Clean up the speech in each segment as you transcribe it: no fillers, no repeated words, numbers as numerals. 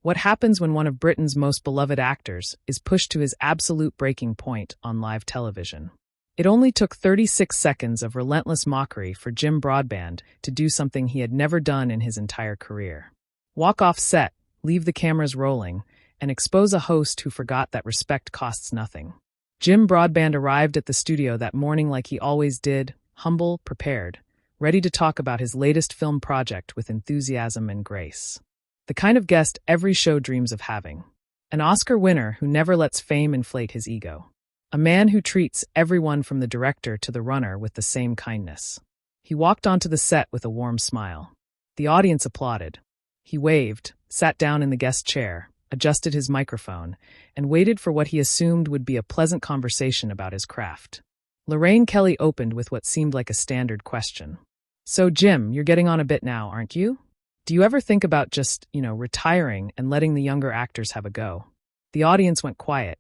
What happens when one of Britain's most beloved actors is pushed to his absolute breaking point on live television? It only took 36 seconds of relentless mockery for Jim Broadbent to do something he had never done in his entire career. Walk off set, leave the cameras rolling, and expose a host who forgot that respect costs nothing. Jim Broadbent arrived at the studio that morning like he always did, humble, prepared, ready to talk about his latest film project with enthusiasm and grace. The kind of guest every show dreams of having. An Oscar winner who never lets fame inflate his ego. A man who treats everyone from the director to the runner with the same kindness. He walked onto the set with a warm smile. The audience applauded. He waved, sat down in the guest chair, adjusted his microphone, and waited for what he assumed would be a pleasant conversation about his craft. Lorraine Kelly opened with what seemed like a standard question. So, Jim, you're getting on a bit now, aren't you? Do you ever think about just, retiring and letting the younger actors have a go? The audience went quiet.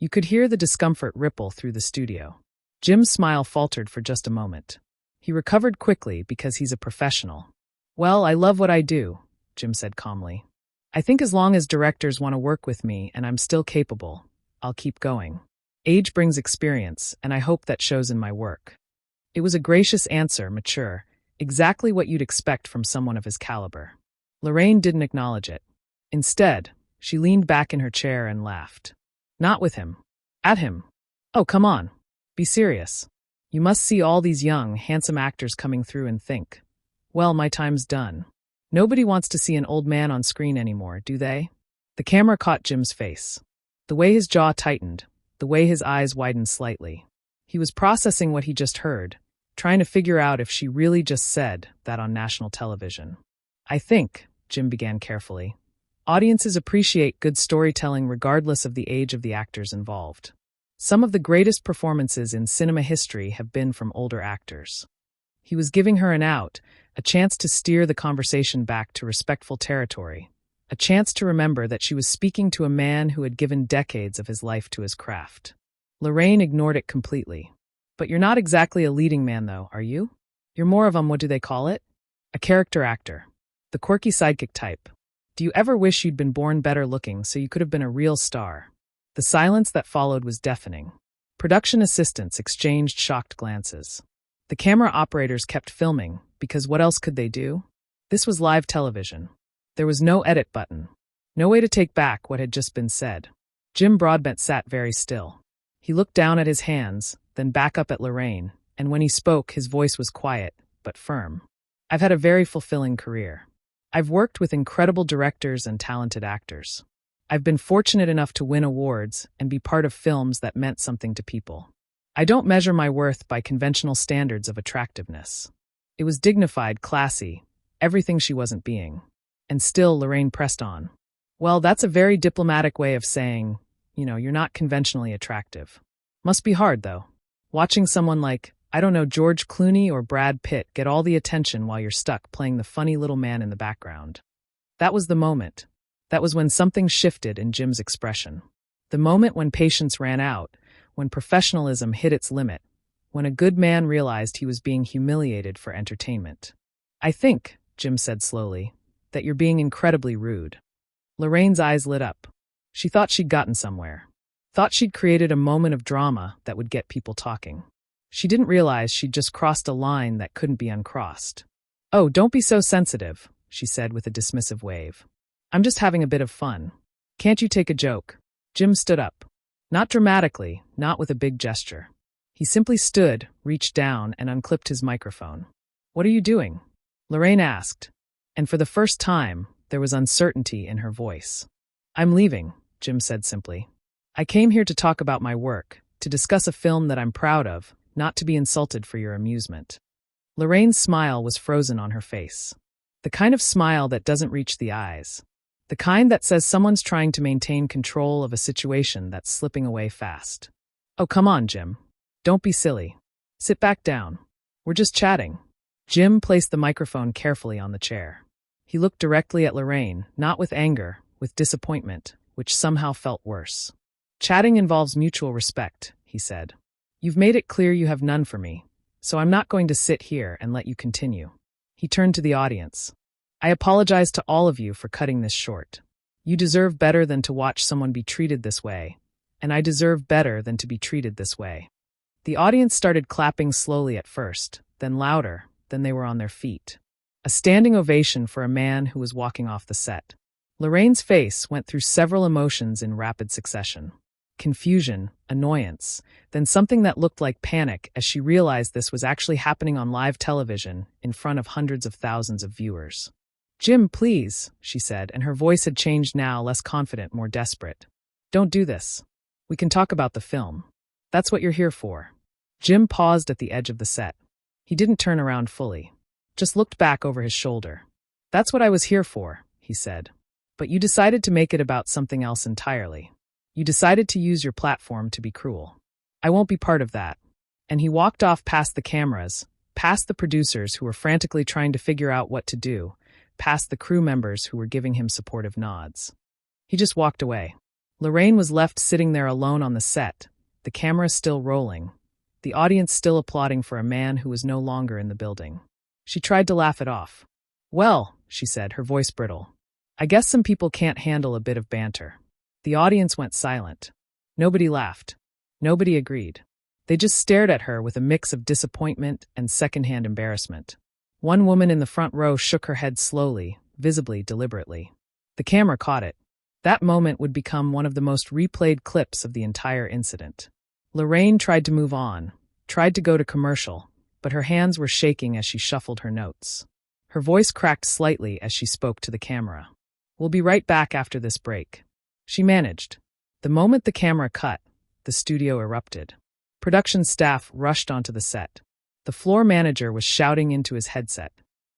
You could hear the discomfort ripple through the studio. Jim's smile faltered for just a moment. He recovered quickly because he's a professional. Well, I love what I do, Jim said calmly. I think as long as directors want to work with me and I'm still capable, I'll keep going. Age brings experience, and I hope that shows in my work. It was a gracious answer, mature, exactly what you'd expect from someone of his caliber. Lorraine didn't acknowledge it. Instead, she leaned back in her chair and laughed. Not with him. At him. Oh, come on. Be serious. You must see all these young, handsome actors coming through and think, well, my time's done. Nobody wants to see an old man on screen anymore, do they? The camera caught Jim's face. The way his jaw tightened, the way his eyes widened slightly. He was processing what he just heard, trying to figure out if she really just said that on national television. I think, Jim began carefully, audiences appreciate good storytelling regardless of the age of the actors involved. Some of the greatest performances in cinema history have been from older actors. He was giving her an out, a chance to steer the conversation back to respectful territory, a chance to remember that she was speaking to a man who had given decades of his life to his craft. Lorraine ignored it completely. But you're not exactly a leading man, though, are you? You're more of what do they call it? A character actor. The quirky sidekick type. Do you ever wish you'd been born better looking so you could have been a real star? The silence that followed was deafening. Production assistants exchanged shocked glances. The camera operators kept filming, because what else could they do? This was live television. There was no edit button. No way to take back what had just been said. Jim Broadbent sat very still. He looked down at his hands, then back up at Lorraine, and when he spoke, his voice was quiet, but firm. I've had a very fulfilling career. I've worked with incredible directors and talented actors. I've been fortunate enough to win awards and be part of films that meant something to people. I don't measure my worth by conventional standards of attractiveness. It was dignified, classy, everything she wasn't being. And still, Lorraine pressed on. Well, that's a very diplomatic way of saying, you're not conventionally attractive. Must be hard, though. Watching someone like, George Clooney or Brad Pitt get all the attention while you're stuck playing the funny little man in the background. That was the moment. That was when something shifted in Jim's expression. The moment when patience ran out, when professionalism hit its limit, when a good man realized he was being humiliated for entertainment. I think, Jim said slowly, that you're being incredibly rude. Lorraine's eyes lit up. She thought she'd gotten somewhere. Thought she'd created a moment of drama that would get people talking. She didn't realize she'd just crossed a line that couldn't be uncrossed. Oh, don't be so sensitive, she said with a dismissive wave. I'm just having a bit of fun. Can't you take a joke? Jim stood up. Not dramatically, not with a big gesture. He simply stood, reached down, and unclipped his microphone. What are you doing? Lorraine asked. And for the first time, there was uncertainty in her voice. I'm leaving, Jim said simply. I came here to talk about my work, to discuss a film that I'm proud of, not to be insulted for your amusement. Lorraine's smile was frozen on her face. The kind of smile that doesn't reach the eyes. The kind that says someone's trying to maintain control of a situation that's slipping away fast. Oh, come on, Jim. Don't be silly. Sit back down. We're just chatting. Jim placed the microphone carefully on the chair. He looked directly at Lorraine, not with anger, with disappointment, which somehow felt worse. Chatting involves mutual respect, he said. You've made it clear you have none for me, so I'm not going to sit here and let you continue. He turned to the audience. I apologize to all of you for cutting this short. You deserve better than to watch someone be treated this way, and I deserve better than to be treated this way." The audience started clapping slowly at first, then louder, then they were on their feet. A standing ovation for a man who was walking off the set. Lorraine's face went through several emotions in rapid succession. Confusion, annoyance, then something that looked like panic as she realized this was actually happening on live television in front of hundreds of thousands of viewers. "Jim, please," she said, and her voice had changed now, less confident, more desperate. "Don't do this. We can talk about the film. That's what you're here for." Jim paused at the edge of the set. He didn't turn around fully, just looked back over his shoulder. "That's what I was here for," he said. "But you decided to make it about something else entirely. You decided to use your platform to be cruel. I won't be part of that." And he walked off past the cameras, past the producers who were frantically trying to figure out what to do, past the crew members who were giving him supportive nods. He just walked away. Lorraine was left sitting there alone on the set, the camera still rolling, the audience still applauding for a man who was no longer in the building. She tried to laugh it off. "Well," she said, her voice brittle, "I guess some people can't handle a bit of banter." The audience went silent. Nobody laughed. Nobody agreed. They just stared at her with a mix of disappointment and secondhand embarrassment. One woman in the front row shook her head slowly, visibly deliberately. The camera caught it. That moment would become one of the most replayed clips of the entire incident. Lorraine tried to move on, tried to go to commercial, but her hands were shaking as she shuffled her notes. Her voice cracked slightly as she spoke to the camera. "We'll be right back after this break." She managed. The moment the camera cut, the studio erupted. Production staff rushed onto the set. The floor manager was shouting into his headset.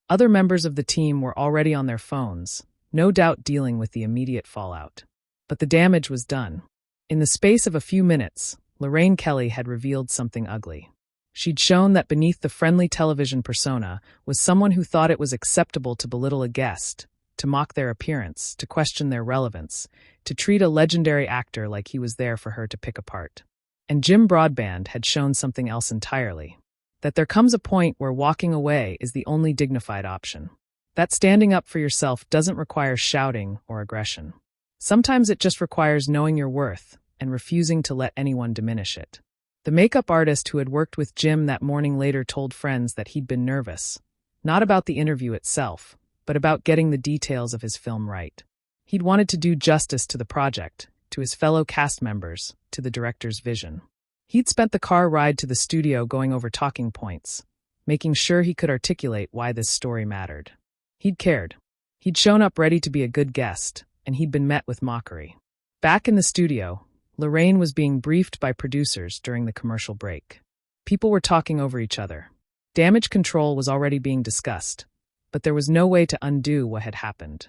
Other members of the team were already on their phones, no doubt dealing with the immediate fallout. But the damage was done. In the space of a few minutes, Lorraine Kelly had revealed something ugly. She'd shown that beneath the friendly television persona was someone who thought it was acceptable to belittle a guest, to mock their appearance, to question their relevance, to treat a legendary actor like he was there for her to pick apart. And Jim Broadbent had shown something else entirely. That there comes a point where walking away is the only dignified option. That standing up for yourself doesn't require shouting or aggression. Sometimes it just requires knowing your worth and refusing to let anyone diminish it. The makeup artist who had worked with Jim that morning later told friends that he'd been nervous, not about the interview itself, but about getting the details of his film right. He'd wanted to do justice to the project, to his fellow cast members, to the director's vision. He'd spent the car ride to the studio going over talking points, making sure he could articulate why this story mattered. He'd cared. He'd shown up ready to be a good guest, and he'd been met with mockery. Back in the studio, Lorraine was being briefed by producers during the commercial break. People were talking over each other. Damage control was already being discussed, but there was no way to undo what had happened.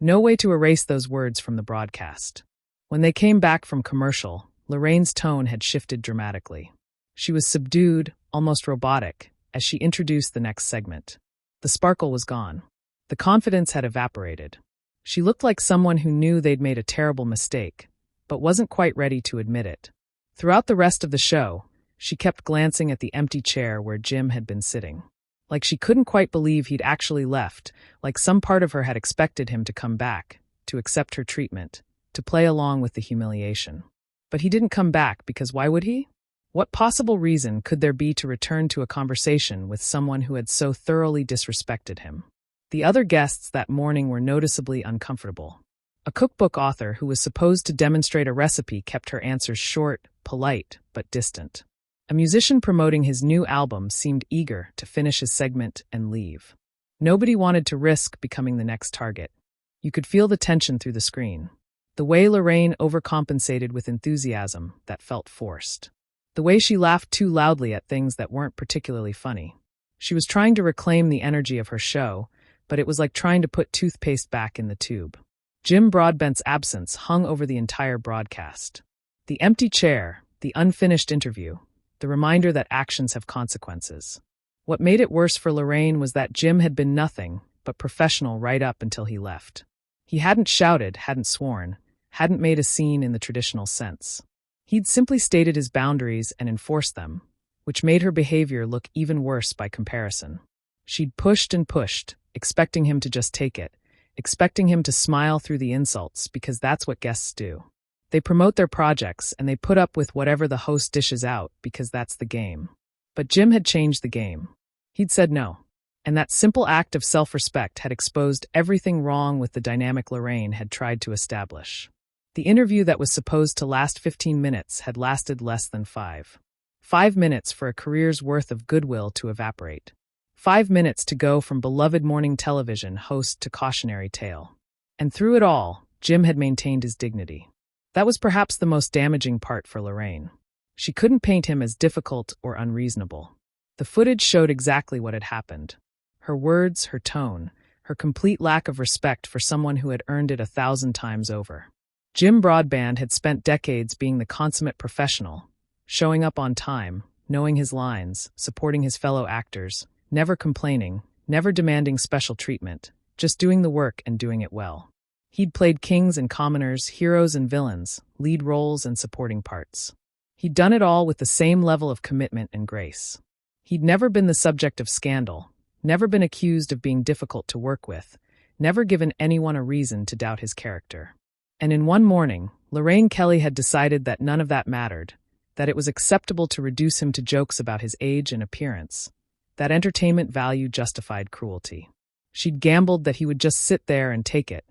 No way to erase those words from the broadcast. When they came back from commercial, Lorraine's tone had shifted dramatically. She was subdued, almost robotic, as she introduced the next segment. The sparkle was gone. The confidence had evaporated. She looked like someone who knew they'd made a terrible mistake, but wasn't quite ready to admit it. Throughout the rest of the show, she kept glancing at the empty chair where Jim had been sitting. Like she couldn't quite believe he'd actually left, like some part of her had expected him to come back, to accept her treatment, to play along with the humiliation. But he didn't come back because why would he? What possible reason could there be to return to a conversation with someone who had so thoroughly disrespected him? The other guests that morning were noticeably uncomfortable. A cookbook author who was supposed to demonstrate a recipe kept her answers short, polite, but distant. A musician promoting his new album seemed eager to finish his segment and leave. Nobody wanted to risk becoming the next target. You could feel the tension through the screen. The way Lorraine overcompensated with enthusiasm that felt forced. The way she laughed too loudly at things that weren't particularly funny. She was trying to reclaim the energy of her show, but it was like trying to put toothpaste back in the tube. Jim Broadbent's absence hung over the entire broadcast. The empty chair, the unfinished interview, the reminder that actions have consequences. What made it worse for Lorraine was that Jim had been nothing but professional right up until he left. He hadn't shouted, hadn't sworn, hadn't made a scene in the traditional sense. He'd simply stated his boundaries and enforced them, which made her behavior look even worse by comparison. She'd pushed and pushed, expecting him to just take it, expecting him to smile through the insults because that's what guests do. They promote their projects and they put up with whatever the host dishes out because that's the game. But Jim had changed the game. He'd said no. And that simple act of self-respect had exposed everything wrong with the dynamic Lorraine had tried to establish. The interview that was supposed to last 15 minutes had lasted less than 5. 5 minutes for a career's worth of goodwill to evaporate. 5 minutes to go from beloved morning television host to cautionary tale. And through it all, Jim had maintained his dignity. That was perhaps the most damaging part for Lorraine. She couldn't paint him as difficult or unreasonable. The footage showed exactly what had happened. Her words, her tone, her complete lack of respect for someone who had earned it 1,000 times over. Jim Broadbent had spent decades being the consummate professional, showing up on time, knowing his lines, supporting his fellow actors, never complaining, never demanding special treatment, just doing the work and doing it well. He'd played kings and commoners, heroes and villains, lead roles and supporting parts. He'd done it all with the same level of commitment and grace. He'd never been the subject of scandal, never been accused of being difficult to work with, never given anyone a reason to doubt his character. And in one morning, Lorraine Kelly had decided that none of that mattered, that it was acceptable to reduce him to jokes about his age and appearance, that entertainment value justified cruelty. She'd gambled that he would just sit there and take it,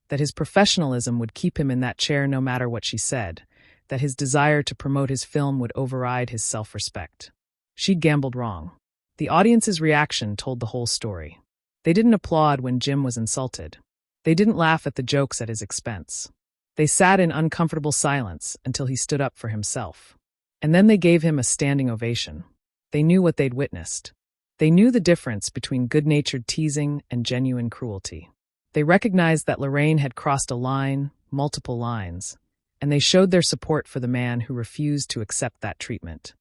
that his professionalism would keep him in that chair no matter what she said, that his desire to promote his film would override his self-respect. She'd gambled wrong. The audience's reaction told the whole story. They didn't applaud when Jim was insulted. They didn't laugh at the jokes at his expense. They sat in uncomfortable silence until he stood up for himself. And then they gave him a standing ovation. They knew what they'd witnessed. They knew the difference between good-natured teasing and genuine cruelty. They recognized that Lorraine had crossed a line, multiple lines, and they showed their support for the man who refused to accept that treatment.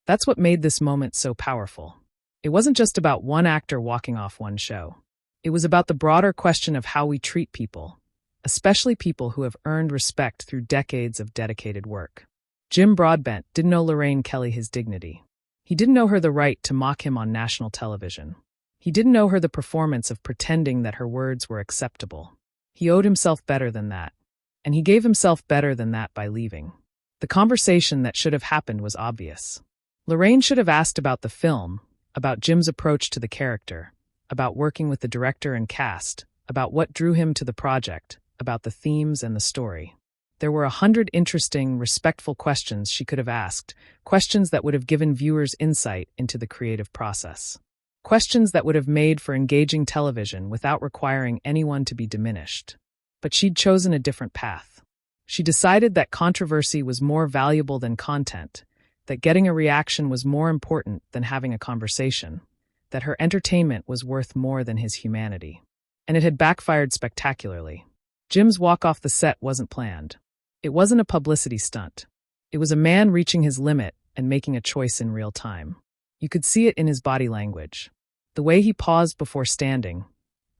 That's what made this moment so powerful. It wasn't just about one actor walking off one show. It was about the broader question of how we treat people, especially people who have earned respect through decades of dedicated work. Jim Broadbent didn't know Lorraine Kelly his dignity. He didn't know her the right to mock him on national television. He didn't know her the performance of pretending that her words were acceptable. He owed himself better than that. And he gave himself better than that by leaving. The conversation that should have happened was obvious. Lorraine should have asked about the film, about Jim's approach to the character, about working with the director and cast, about what drew him to the project, about the themes and the story. There were 100 interesting, respectful questions she could have asked, questions that would have given viewers insight into the creative process. Questions that would have made for engaging television without requiring anyone to be diminished. But she'd chosen a different path. She decided that controversy was more valuable than content, that getting a reaction was more important than having a conversation, that her entertainment was worth more than his humanity. And it had backfired spectacularly. Jim's walk off the set wasn't planned. It wasn't a publicity stunt. It was a man reaching his limit and making a choice in real time. You could see it in his body language. The way he paused before standing,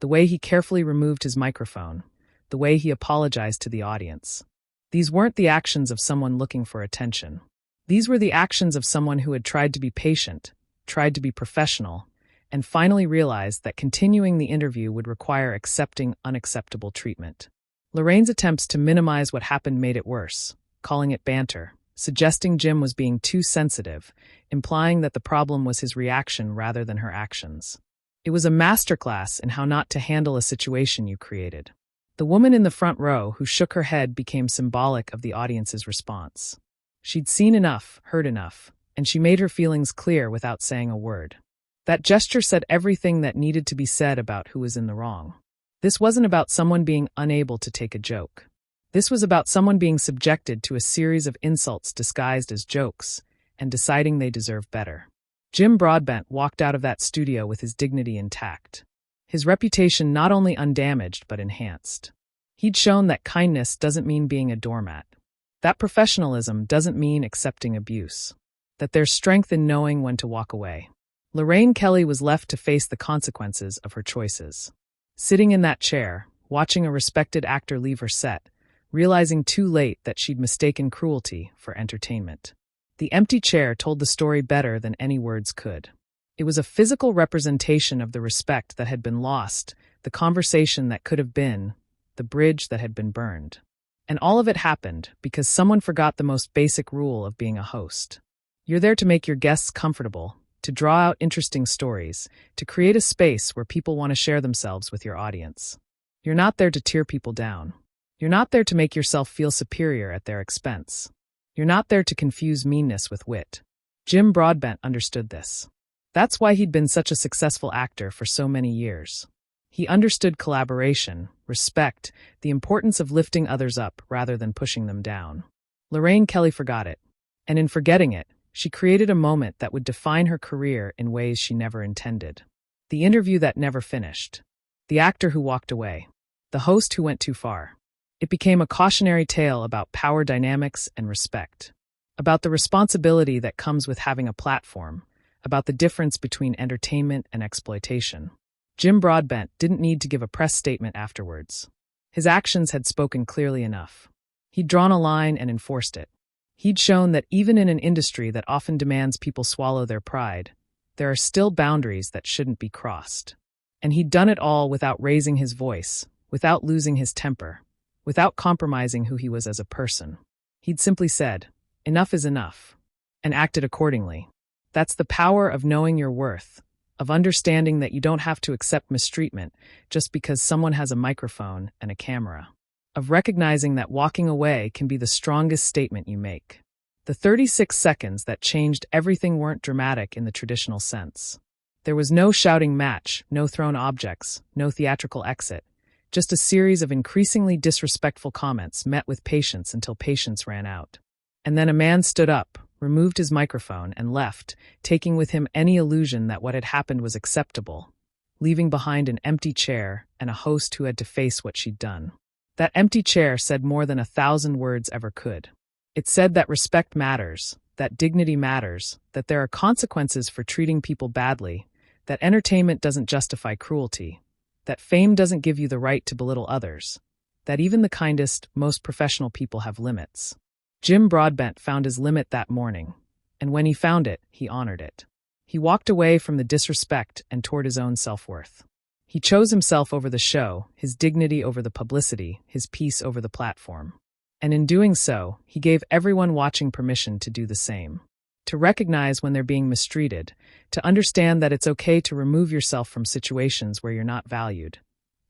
the way he carefully removed his microphone, the way he apologized to the audience. These weren't the actions of someone looking for attention. These were the actions of someone who had tried to be patient, tried to be professional, and finally realized that continuing the interview would require accepting unacceptable treatment. Lorraine's attempts to minimize what happened made it worse, calling it banter, suggesting Jim was being too sensitive, implying that the problem was his reaction rather than her actions. It was a masterclass in how not to handle a situation you created. The woman in the front row who shook her head became symbolic of the audience's response. She'd seen enough, heard enough, and she made her feelings clear without saying a word. That gesture said everything that needed to be said about who was in the wrong. This wasn't about someone being unable to take a joke. This was about someone being subjected to a series of insults disguised as jokes and deciding they deserve better. Jim Broadbent walked out of that studio with his dignity intact. His reputation not only undamaged but enhanced. He'd shown that kindness doesn't mean being a doormat. That professionalism doesn't mean accepting abuse. That there's strength in knowing when to walk away. Lorraine Kelly was left to face the consequences of her choices. Sitting in that chair, watching a respected actor leave her set, realizing too late that she'd mistaken cruelty for entertainment. The empty chair told the story better than any words could. It was a physical representation of the respect that had been lost, the the conversation that could have been, the bridge that had been burned. And all of it happened because someone forgot the most basic rule of being a host. You're there to make your guests comfortable, to draw out interesting stories, to create a space where people want to share themselves with your audience. You're not there to tear people down. You're not there to make yourself feel superior at their expense. You're not there to confuse meanness with wit. Jim Broadbent understood this. That's why he'd been such a successful actor for so many years. He understood collaboration, respect, the importance of lifting others up rather than pushing them down. Lorraine Kelly forgot it. And in forgetting it, she created a moment that would define her career in ways she never intended. The interview that never finished. The actor who walked away. The host who went too far. It became a cautionary tale about power dynamics and respect. About the responsibility that comes with having a platform. About the difference between entertainment and exploitation. Jim Broadbent didn't need to give a press statement afterwards. His actions had spoken clearly enough. He'd drawn a line and enforced it. He'd shown that even in an industry that often demands people swallow their pride, there are still boundaries that shouldn't be crossed. And he'd done it all without raising his voice, without losing his temper, without compromising who he was as a person. He'd simply said, "Enough is enough," and acted accordingly. That's the power of knowing your worth, of understanding that you don't have to accept mistreatment just because someone has a microphone and a camera. Of recognizing that walking away can be the strongest statement you make. The 36 seconds that changed everything weren't dramatic in the traditional sense. There was no shouting match, no thrown objects, no theatrical exit, just a series of increasingly disrespectful comments met with patience until patience ran out. And then a man stood up, removed his microphone, and left, taking with him any illusion that what had happened was acceptable, leaving behind an empty chair and a host who had to face what she'd done. That empty chair said more than 1,000 words ever could. It said that respect matters, that dignity matters, that there are consequences for treating people badly, that entertainment doesn't justify cruelty, that fame doesn't give you the right to belittle others, that even the kindest, most professional people have limits. Jim Broadbent found his limit that morning, and when he found it, he honored it. He walked away from the disrespect and toward his own self-worth. He chose himself over the show, his dignity over the publicity, his peace over the platform. And in doing so, he gave everyone watching permission to do the same. To recognize when they're being mistreated, to understand that it's okay to remove yourself from situations where you're not valued,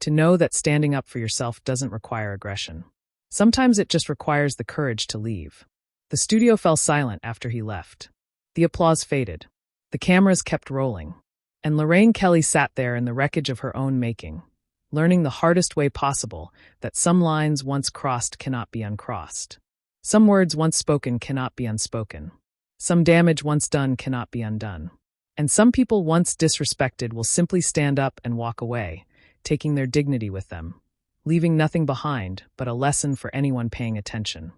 to know that standing up for yourself doesn't require aggression. Sometimes it just requires the courage to leave. The studio fell silent after he left. The applause faded. The cameras kept rolling. And Lorraine Kelly sat there in the wreckage of her own making, learning the hardest way possible that some lines once crossed cannot be uncrossed. Some words once spoken cannot be unspoken. Some damage once done cannot be undone. And some people once disrespected will simply stand up and walk away, taking their dignity with them, leaving nothing behind but a lesson for anyone paying attention.